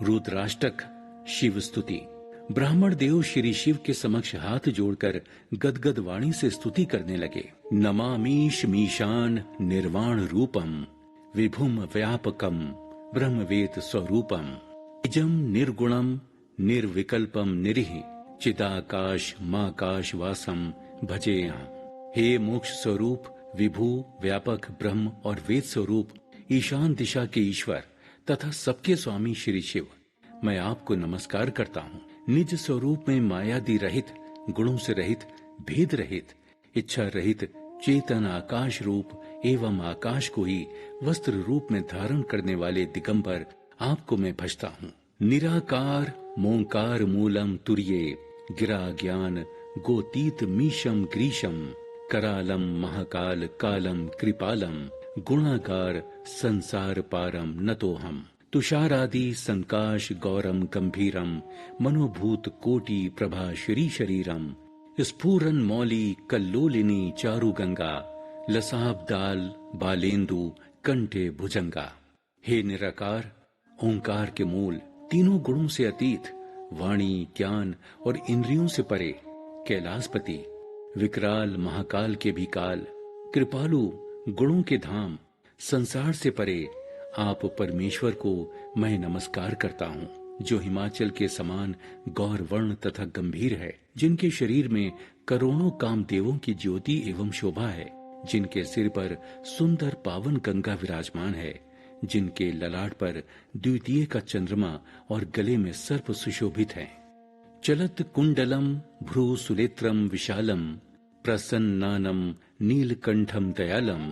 रुद्राष्टक शिव स्तुति। ब्राह्मण देव श्री शिव के समक्ष हाथ जोड़कर गदगद वाणी से स्तुति करने लगे। नमामीश मीशान निर्वाण रूपम विभुम व्यापकम ब्रह्मवेद स्वरूपम निजम निर्गुणम निर्विकल्पम निरिहि चिदाकाश माकाश वासम भजेयम्। हे मोक्ष स्वरूप विभु व्यापक ब्रह्म और वेद स्वरूप ईशान दिशा के ईश्वर तथा सबके स्वामी श्री शिव, मैं आपको नमस्कार करता हूँ। निज स्वरूप में मायादि रहित, गुणों से रहित, भेद रहित, इच्छा रहित, चेतन आकाश रूप एवं आकाश को ही वस्त्र रूप में धारण करने वाले दिगंबर आपको मैं भजता हूँ। निराकार मोंकार मूलम तुर्ये गिरा ज्ञान गोतीत मीशम ग्रीशम करालम महाकाल कालम कृपालम गुणाकार संसार पारम नतोहम तुषारादि संकाश गौरम गंभीरम मनोभूत कोटि प्रभा श्री शरीरम स्फुरन मौली कल्लोलिनी चारु गंगा लसाब दाल बालेंदु कंठे भुजंगा। हे निराकार ओंकार के मूल, तीनों गुणों से अतीत, वाणी ज्ञान और इंद्रियों से परे, कैलाशपति विकराल महाकाल के भी काल, कृपालु गुणों के धाम, संसार से परे आप परमेश्वर को मैं नमस्कार करता हूँ, जो हिमाचल के समान गौर वर्ण तथा गंभीर है, जिनके शरीर में करोड़ों कामदेवों की ज्योति एवं शोभा है, जिनके सिर पर सुंदर पावन गंगा विराजमान है, जिनके ललाट पर द्वितीय का चंद्रमा और गले में सर्प सुशोभित है। चलत कुंडलम भ्रू सुलेत्रम विशालम प्रसन्नानम नीलकंठम दयालम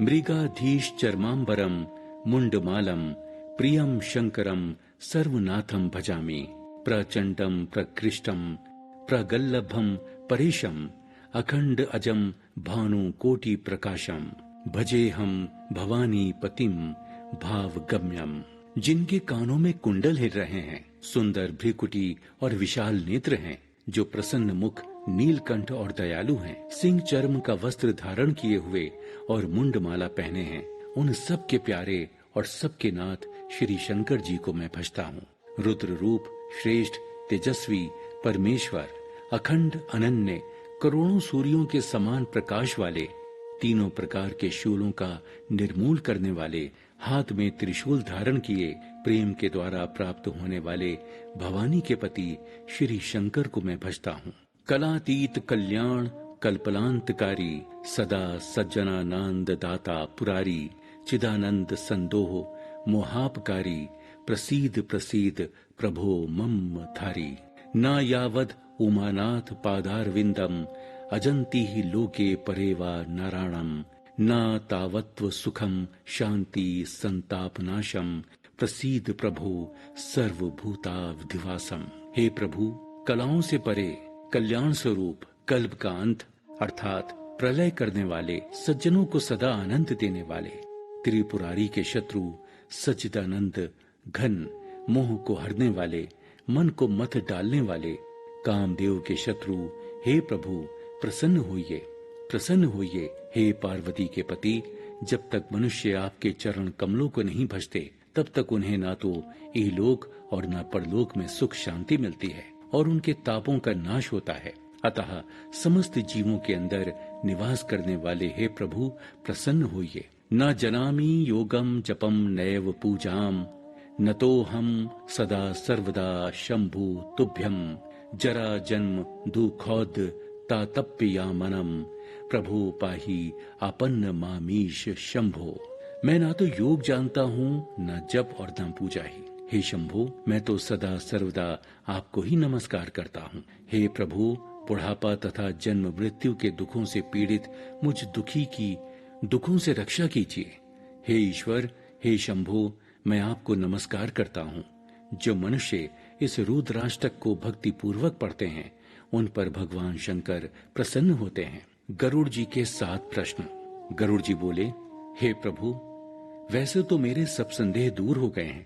मृगाधीश चर्मांबरम मुंडमालम प्रियम शंकरम सर्वनाथम भजामि। प्रचंडम प्रकृष्टम प्रगल्लभम परेशम अखंड अजम भानु कोटि प्रकाशम भजे हम भवानी पतिम भाव गम्यम। जिनके कानों में कुंडल हिल रहे हैं, सुंदर भ्रिकुटी और विशाल नेत्र हैं, जो प्रसन्न मुख नीलकंठ और दयालु हैं, सिंह चर्म का वस्त्र धारण किए हुए और मुंडमाला पहने हैं, उन सब के प्यारे और सबके नाथ श्री शंकर जी को मैं भजता हूँ। रुद्र रूप श्रेष्ठ तेजस्वी परमेश्वर, अखंड अनन्य करोड़ों सूर्यों के समान प्रकाश वाले, तीनों प्रकार के शूलों का निर्मूल करने वाले, हाथ में त्रिशूल धारण किए प्रेम के द्वारा प्राप्त होने वाले भवानी के पति श्री शंकर को मैं भजता हूँ। कलातीत कल्याण कल्पलांतकारी सदा सज्जनानंद दाता पुरारी चिदानंद संदोह मोहापकारी प्रसीद प्रसीद प्रभो मम थारी। ना यावद उमानाथ पादारविंदम अजंती ही लोके परेवा नारायणम ना तावत्व सुखम शांति संतापनाशम प्रसीद प्रभु सर्वभूतावधिवासम। हे प्रभु, कलाओं से परे कल्याण स्वरूप कल्प का अंत अर्थात प्रलय करने वाले, सज्जनों को सदा आनंद देने वाले, त्रिपुरारी के शत्रु सच्चिदानंद घन, मोह को हरने वाले, मन को मत डालने वाले, कामदेव के शत्रु, हे प्रभु प्रसन्न होइए, प्रसन्न होइए। हे पार्वती के पति, जब तक मनुष्य आपके चरण कमलों को नहीं भजते, तब तक उन्हें ना तो इहलोक और ना परलोक में सुख शांति मिलती है और उनके तापों का नाश होता है। अतः समस्त जीवों के अंदर निवास करने वाले हे प्रभु प्रसन्न होइए। न जनामि योगम जपम नैव पूजाम न तो हम सदा सर्वदा शंभु तुभ्यम जरा जन्म दुखौद तातप्ययामनम प्रभु पाही आपन्न मामीश शंभो। मैं ना तो योग जानता हूँ, न जप और न पूजा ही। हे शंभो, मैं तो सदा सर्वदा आपको ही नमस्कार करता हूँ। हे प्रभु, बुढ़ापा तथा जन्म मृत्यु के दुखों से पीड़ित मुझ दुखी की दुखों से रक्षा कीजिए। हे ईश्वर, हे शंभो, मैं आपको नमस्कार करता हूँ। जो मनुष्य इस रुद्राष्टक को भक्ति पूर्वक पढ़ते हैं, उन पर भगवान शंकर प्रसन्न होते हैं। गरुड़ जी के 7 प्रश्न। गरुड़ जी बोले, हे प्रभु, वैसे तो मेरे सब संदेह दूर हो गए हैं,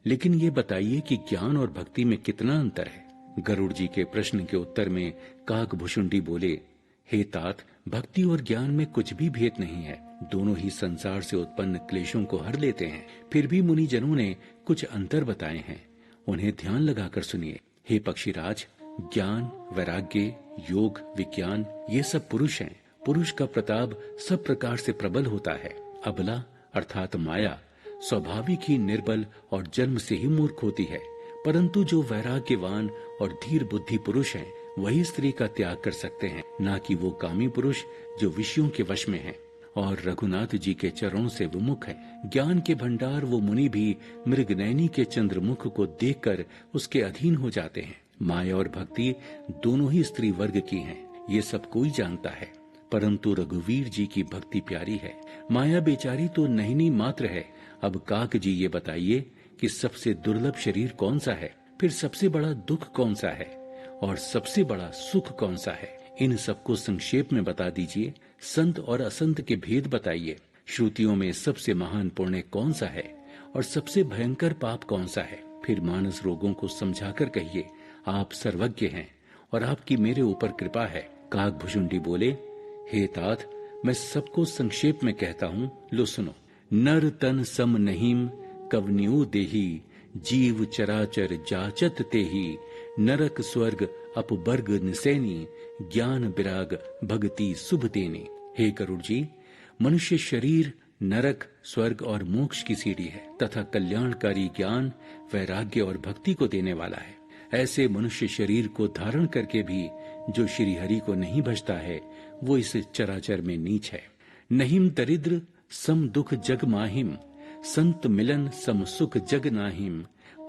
लेकिन ये बताइए कि ज्ञान और भक्ति में कितना अंतर है। गरुड़ जी के प्रश्न के उत्तर में काकभुशुंडी बोले, हे तात, भक्ति और ज्ञान में कुछ भी भेद नहीं है। दोनों ही संसार से उत्पन्न क्लेशों को हर लेते हैं। फिर भी मुनि जनों ने कुछ अंतर बताए हैं, उन्हें ध्यान लगाकर सुनिए। हे पक्षीराज, ज्ञान, वैराग्य, योग, विज्ञान ये सब पुरुष हैं। पुरुष का प्रताप सब प्रकार से प्रबल होता है। अबला अर्थात माया स्वाभाविक ही निर्बल और जन्म से ही मूर्ख होती है, परंतु जो वैराग्यवान और धीर बुद्धि पुरुष हैं, वही स्त्री का त्याग कर सकते हैं, ना कि वो कामी पुरुष जो विषयों के वश में हैं और रघुनाथ जी के चरणों से विमुख है। ज्ञान के भंडार वो मुनि भी मृगनयनी के चंद्रमुख को देखकर उसके अधीन हो जाते हैं। माया और भक्ति दोनों ही स्त्री वर्ग की हैं, ये सब कोई जानता है, परंतु रघुवीर जी की भक्ति प्यारी है। माया बेचारी तो नहिनी मात्र है। अब काक जी ये बताइए कि सबसे दुर्लभ शरीर कौन सा है, फिर सबसे बड़ा दुख कौन सा है और सबसे बड़ा सुख कौन सा है? इन सबको संक्षेप में बता दीजिए। संत और असंत के भेद बताइए। श्रुतियों में सबसे महान पुण्य कौन सा है और सबसे भयंकर पाप कौन सा है? फिर मानस रोगों को समझाकर कहिए। आप सर्वज्ञ हैं और आपकी मेरे ऊपर कृपा है। काक भुजुंडी बोले, हे तात, मैं सबको संक्षेप में कहता हूँ, लो सुनो। नर तन सम नहीम कवन्यू देही, जीव चराचर जाचत तेही, नरक स्वर्ग अपवर्ग निसैनी, ज्ञान विराग भक्ति शुभ देनी। हे गरुड़ जी, मनुष्य शरीर नरक, स्वर्ग और मोक्ष की सीढ़ी है तथा कल्याणकारी ज्ञान, वैराग्य और भक्ति को देने वाला है। ऐसे मनुष्य शरीर को धारण करके भी जो श्री हरि को नहीं भजता है, वो इस चराचर में नीच है। नहिम दरिद्र सम दुख जग माहिम, संत मिलन सम सुख जग नाहिम,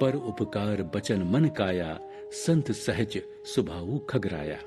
पर उपकार बचन मन काया, संत सहज सुभाऊ खगराया।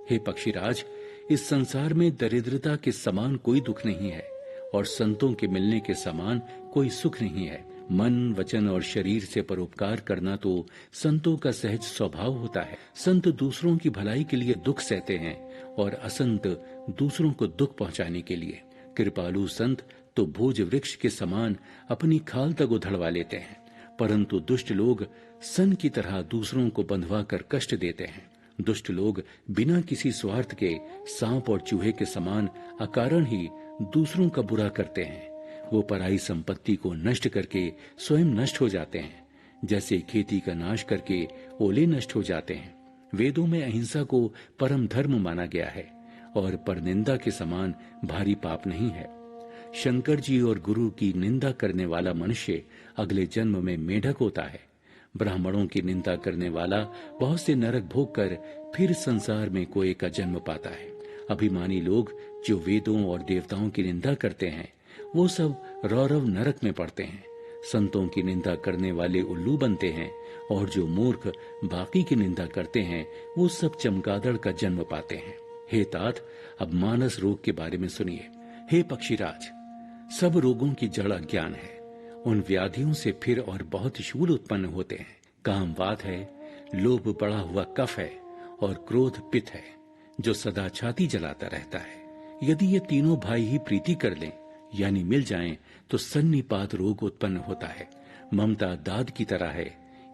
हे पक्षीराज, इस संसार में दरिद्रता के समान कोई दुख नहीं है और संतों के मिलने के समान कोई सुख नहीं है। मन, वचन और शरीर से परोपकार करना तो संतों का सहज स्वभाव होता है। संत दूसरों की भलाई के लिए दुख सहते हैं और असंत दूसरों को दुख पहुंचाने के लिए। कृपालु संत तो भोज वृक्ष के समान अपनी खाल तक उधड़वा लेते हैं, परंतु दुष्ट लोग सन की तरह दूसरों को बंधवा कर कष्ट देते हैं। दुष्ट लोग बिना किसी स्वार्थ के सांप और चूहे के समान अकारण ही दूसरों का बुरा करते हैं। वो पराई संपत्ति को नष्ट करके स्वयं नष्ट हो जाते हैं, जैसे खेती का नाश करके ओले नष्ट हो जाते हैं। वेदों में अहिंसा को परम धर्म माना गया है और परनिंदा के समान भारी पाप नहीं है। शंकर जी और गुरु की निंदा करने वाला मनुष्य अगले जन्म में मेढक होता है। ब्राह्मणों की निंदा करने वाला बहुत से नरक भोग कर फिर संसार में कोए का जन्म पाता है। अभिमानी लोग जो वेदों और देवताओं की निंदा करते हैं, वो सब रौरव नरक में पड़ते हैं। संतों की निंदा करने वाले उल्लू बनते हैं और जो मूर्ख बाकी की निंदा करते हैं, वो सब चमगादड़ का जन्म पाते हैं। हे तात, अब मानस रोग के बारे में सुनिए। हे पक्षीराज, सब रोगों की जड़ अज्ञान है। उन व्याधियों से फिर और बहुत शूल उत्पन्न होते हैं। काम वात है, लोभ बढ़ा हुआ कफ है और क्रोध पित्त है जो सदा छाती जलाता रहता है। यदि ये तीनों भाई ही प्रीति कर लें यानी मिल जाएं, तो सन्निपात रोग उत्पन्न होता है। ममता दाद की तरह है,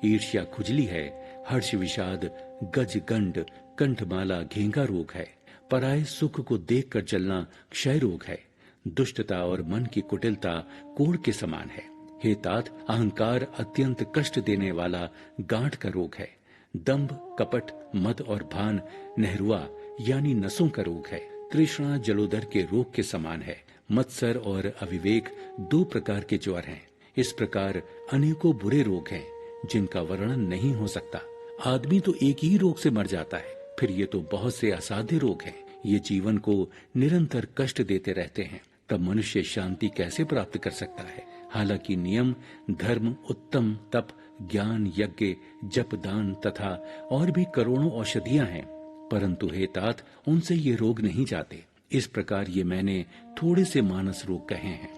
ईर्ष्या खुजली है, हर्ष विषाद गज गंड कंठमाला घेंगा रोग है, पराये सुख को देखकर जलना क्षय रोग है, दुष्टता और मन की कुटिलता कोढ़ के समान है। हे तात, अहंकार अत्यंत कष्ट देने वाला गांठ का रोग है। दंभ, कपट, मद और भान नेहरुआ यानी नसों का रोग है। तृष्णा जलोदर के रोग के समान है। मत्सर और अविवेक दो प्रकार के ज्वर हैं। इस प्रकार अनेकों बुरे रोग हैं जिनका वर्णन नहीं हो सकता। आदमी तो एक ही रोग से मर जाता है, फिर ये तो बहुत से असाध्य रोग हैं। ये जीवन को निरंतर कष्ट देते रहते हैं। तब मनुष्य शांति कैसे प्राप्त कर सकता है? हालांकि नियम, धर्म, उत्तम तप, ज्ञान, यज्ञ, जप, दान तथा और भी करोड़ों औषधियां हैं, परंतु हे तात, उनसे ये रोग नहीं जाते। इस प्रकार ये मैंने थोड़े से मानस रोग कहे हैं।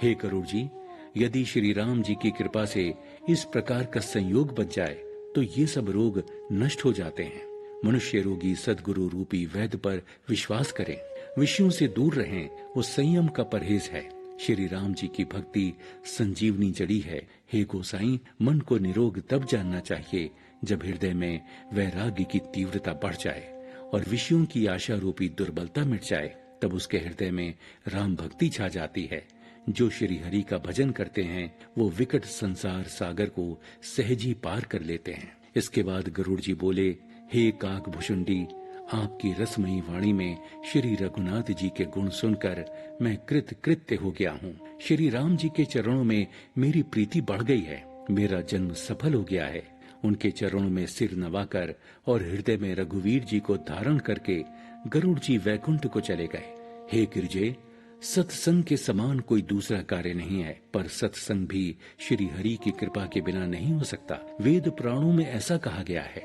हे गरुड़ जी, यदि श्री राम जी की कृपा से इस प्रकार का संयोग बच जाए तो ये सब रोग नष्ट हो जाते हैं। मनुष्य रोगी सद्गुरु रूपी वैद्य पर विश्वास करें, विषयों से दूर रहें, वो संयम का परहेज है। श्री राम जी की भक्ति संजीवनी जड़ी है। हे गोसाई, मन को निरोग तब जानना चाहिए जब हृदय में वैराग्य की तीव्रता बढ़ जाए और विषयों की आशा रूपी दुर्बलता मिट जाए। तब उसके हृदय में राम भक्ति छा जाती है। जो श्री हरि का भजन करते हैं वो विकट संसार सागर को सहज ही पार कर लेते हैं। इसके बाद गरुड़ जी बोले, हे काकभुशुंडी, आपकी रसमयी वाणी में श्री रघुनाथ जी के गुण सुनकर मैं कृत्य हो गया हूँ। श्री राम जी के चरणों में मेरी प्रीति बढ़ गई है। मेरा जन्म सफल हो गया है। उनके चरणों में सिर नवाकर और हृदय में रघुवीर जी को धारण करके गरुड़ जी वैकुंठ को चले गए। हे गिरजे, सत्संग के समान कोई दूसरा कार्य नहीं है, पर सत्संग भी श्री हरि की कृपा के बिना नहीं हो सकता। वेद पुराणों में ऐसा कहा गया है,